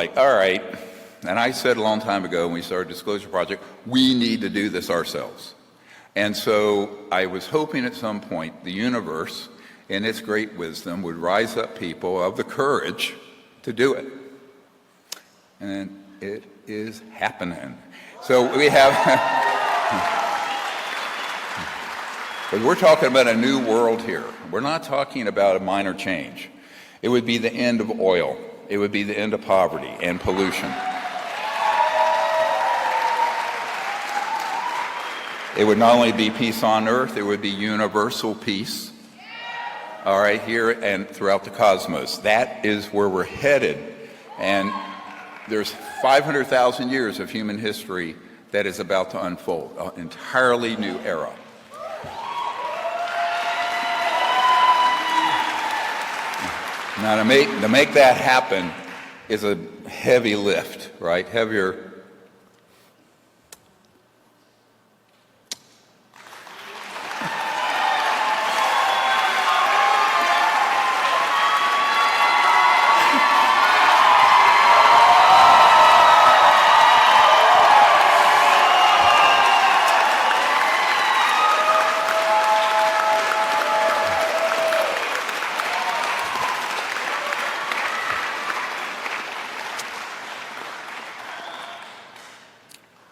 like, all right, and I said a long time ago when we started Disclosure Project, we need to do this ourselves. And so I was hoping at some point the universe, in its great wisdom, would rise up people of the courage to do it. And it is happening. So we have, but we're talking about a new world here. We're not talking about a minor change. It would be the end of oil. It would be the end of poverty and pollution. It would not only be peace on earth, it would be universal peace, all right, here and throughout the cosmos. That is where we're headed. And there's 500,000 years of human history that is about to unfold, an entirely new era. Now, to make that happen is a heavy lift, right? Heavier.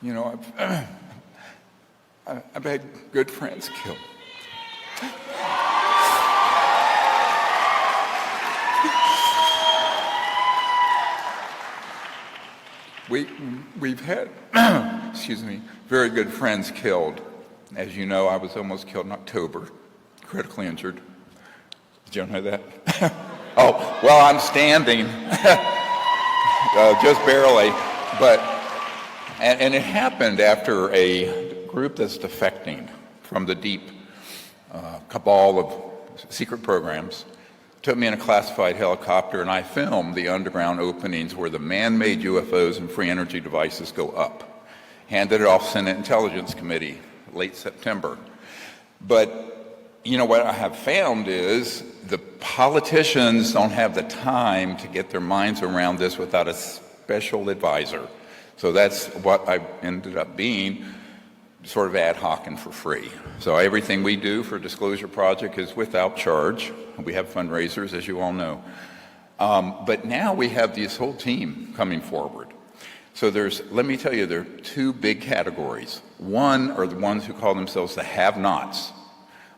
You know, I've had good friends killed. We've had, excuse me, very good friends killed. As you know, I was almost killed in October, critically injured. Did you know that? Oh, well, I'm standing, just barely, but. And it happened after a group that's defecting from the deep cabal of secret programs took me in a classified helicopter, and I filmed the underground openings where the man-made UFOs and free energy devices go up. Handed it off Senate Intelligence Committee late September. But you know what I have found is the politicians don't have the time to get their minds around this without a special advisor. So that's what I ended up being, sort of ad hoc and for free. So everything we do for Disclosure Project is without charge. We have fundraisers, as you all know. But now we have this whole team coming forward. So let me tell you, there are two big categories. One are the ones who call themselves the have-nots.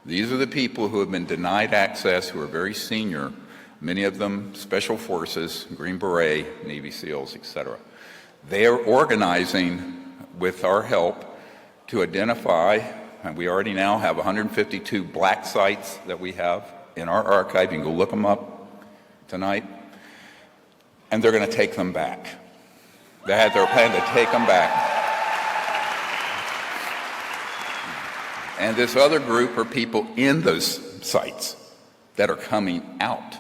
These are the people who have been denied access, who are very senior, many of them Special Forces, Green Beret, Navy SEALs, etc. They are organizing with our help to identify, and we already now have 152 black sites that we have in our archive. You can go look them up tonight. And they're going to take them back. They had their plan to take them back. And this other group are people in those sites that are coming out.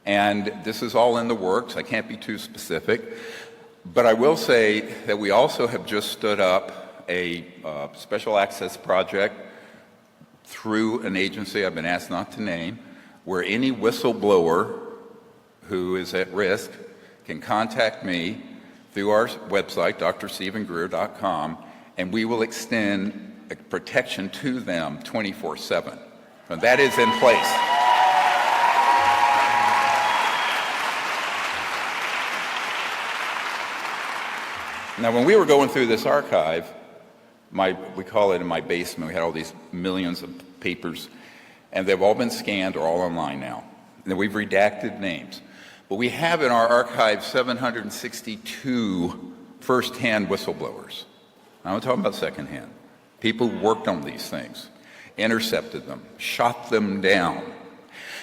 And this is all in the works. I can't be too specific. But I will say that we also have just stood up a special access project through an agency I've been asked not to name, where any whistleblower who is at risk can contact me through our website, drstevengreer.com, and we will extend protection to them 24/7. So that is in place. Now, when we were going through this archive, we call it in my basement, we had all these millions of papers, and they've all been scanned or all online now. And we've redacted names. But we have in our archive 762 first-hand whistleblowers. I'm not talking about second-hand. People who worked on these things, intercepted them, shot them down.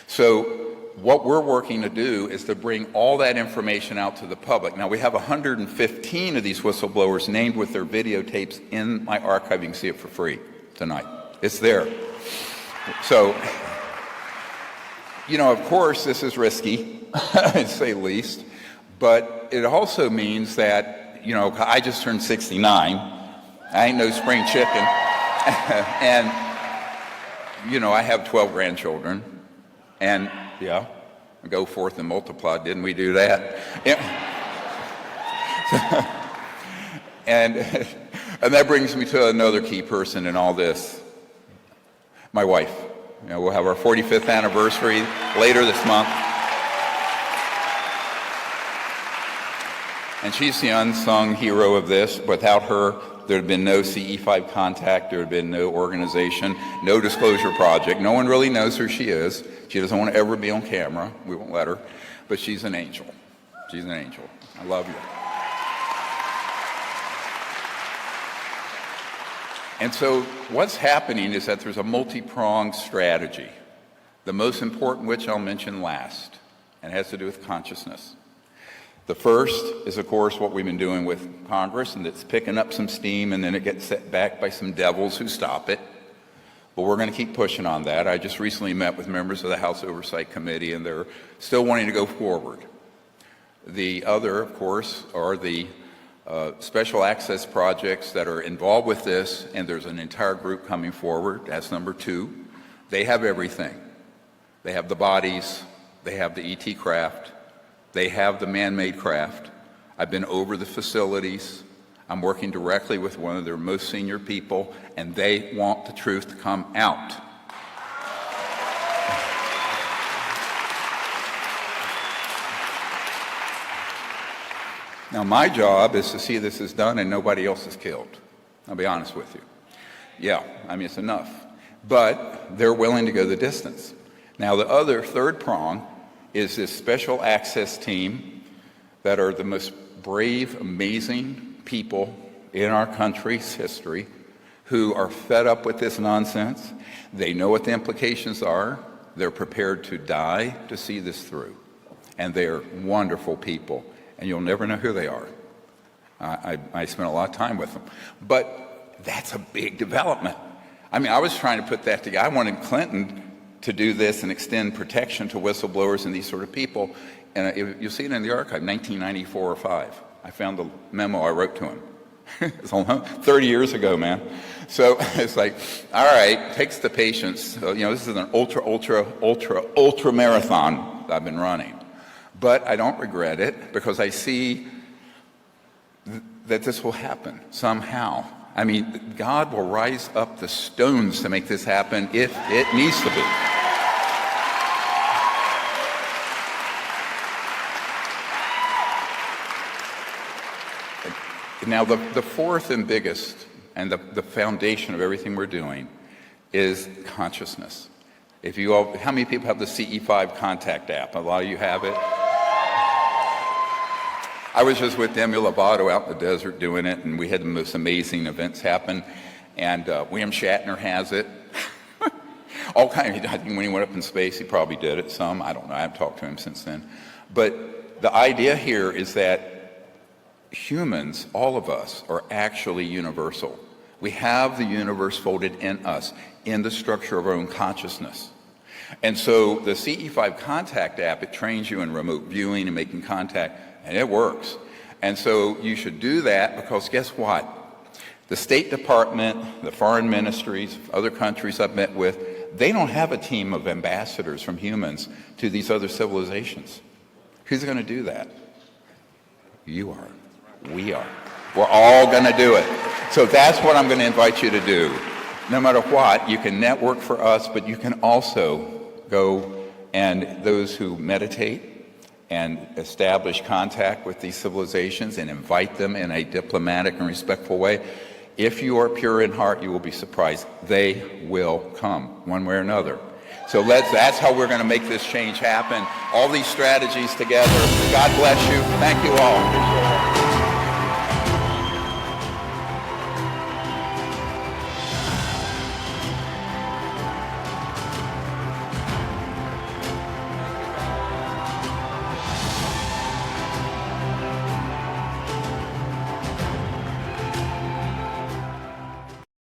So what we're working to do is to bring all that information out to the public. Now, we have 115 of these whistleblowers named with their videotapes in my archive. You can see it for free tonight. It's there. So, you know, of course, this is risky, to say the least, but it also means that, you know, I just turned 69. I ain't no spring chicken. And, you know, I have 12 grandchildren. And, yeah, go forth and multiply. Didn't we do that? Yeah. And that brings me to another key person in all this, my wife. You know, we'll have our 45th anniversary later this month. And she's the unsung hero of this. Without her, there would have been no CE5 contact, there would have been no organization, no disclosure project. No one really knows who she is. She doesn't want to ever be on camera. We won't let her. But she's an angel. She's an angel. I love you. And so what's happening is that there's a multi-pronged strategy, the most important which I'll mention last, and it has to do with consciousness. The first is, of course, what we've been doing with Congress, and it's picking up some steam, and then it gets set back by some devils who stop it. But we're going to keep pushing on that. I just recently met with members of the House Oversight Committee, and they're still wanting to go forward. The other, of course, are the special access projects that are involved with this, and there's an entire group coming forward. That's number two. They have everything. They have the bodies, they have the ET craft, they have the man-made craft. I've been over the facilities. I'm working directly with one of their most senior people, and they want the truth to come out. Now, my job is to see this is done and nobody else is killed. I'll be honest with you. Yeah, I mean, it's enough. But they're willing to go the distance. Now, the other third prong is this special access team that are the most brave, amazing people in our country's history who are fed up with this nonsense. They know what the implications are. They're prepared to die to see this through. And they're wonderful people. And you'll never know who they are. I spent a lot of time with them. But that's a big development. I mean, I was trying to put that together. I wanted Clinton to do this and extend protection to whistleblowers and these sort of people. And you'll see it in the archive, 1994 or 5. I found the memo I wrote to him. It's 30 years ago, man. So it's like, all right, takes the patience. So, you know, this is an ultra marathon I've been running. But I don't regret it because I see that this will happen somehow. I mean, God will rise up the stones to make this happen if it needs to be. Now, the fourth and biggest and the foundation of everything we're doing is consciousness. If you all, how many people have the CE5 contact app? A lot of you have it. I was just with Demi Lovato out in the desert doing it, and we had the most amazing events happen. And William Shatner has it. All kinds. I think when he went up in space, he probably did it some. I don't know. I haven't talked to him since then. But the idea here is that humans, all of us, are actually universal. We have the universe folded in us, in the structure of our own consciousness. And so the CE5 contact app, it trains you in remote viewing and making contact. And it works. And so you should do that because guess what? The State Department, the foreign ministries, other countries I've met with, they don't have a team of ambassadors from humans to these other civilizations. Who's going to do that? You are. We are. We're all going to do it. So that's what I'm going to invite you to do. No matter what, you can network for us, but you can also go and those who meditate and establish contact with these civilizations and invite them in a diplomatic and respectful way. If you are pure in heart, you will be surprised. They will come, one way or another. So that's how we're going to make this change happen. All these strategies together. God bless you. Thank you all.